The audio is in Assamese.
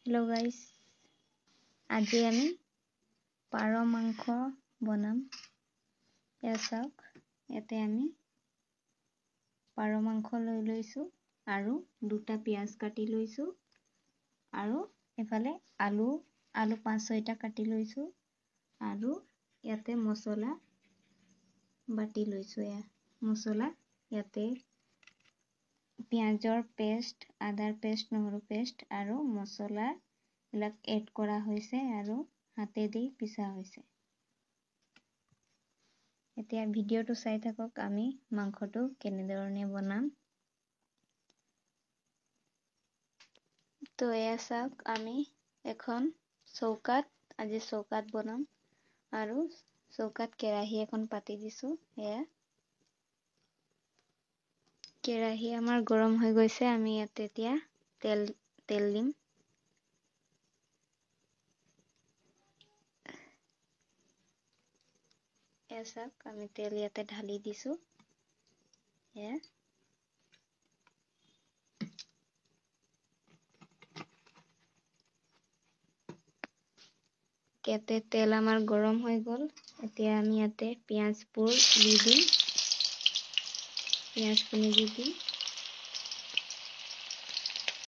Hello guys, আজি আমি পাৰ মাংস বনাম। চাওক ইয়াতে আমি পাৰ মাংস লৈ লৈছো আৰু দুটা পিয়াজ কাটি লৈছো আৰু এফালে আলু 5-6টা কাটি লৈছো আৰু ইয়াতে মছলা বাটি লৈছো। মছলা ইয়াতে পিয়াজৰ পেষ্ট, আদাৰ পেষ্ট, নহৰু পেষ্ট আৰু মছলা বিলাক এড কৰা হৈছে আৰু হাতেদি পিছা হৈছে। এতিয়া ভিডিওটো চাই থাকক, আমি মাংসটো কেনেধৰণে বনাম। তো চাওক, আমি এখন চৌকাত বনাম আৰু চৌকাত কেৰাহী এখন পাতি দিছো। কেৰাহী আমাৰ গৰম হৈ গৈছে, আমি ইয়াতে এতিয়া তেল দিম। চাওক, আমি তেল ইয়াতে ঢালি দিছো। ইয়াতে তেল আমাৰ গৰম হৈ গ'ল। এতিয়া আমি ইয়াতে পিয়াজবোৰ দি দিম। পিয়াজখিনি দি দিম।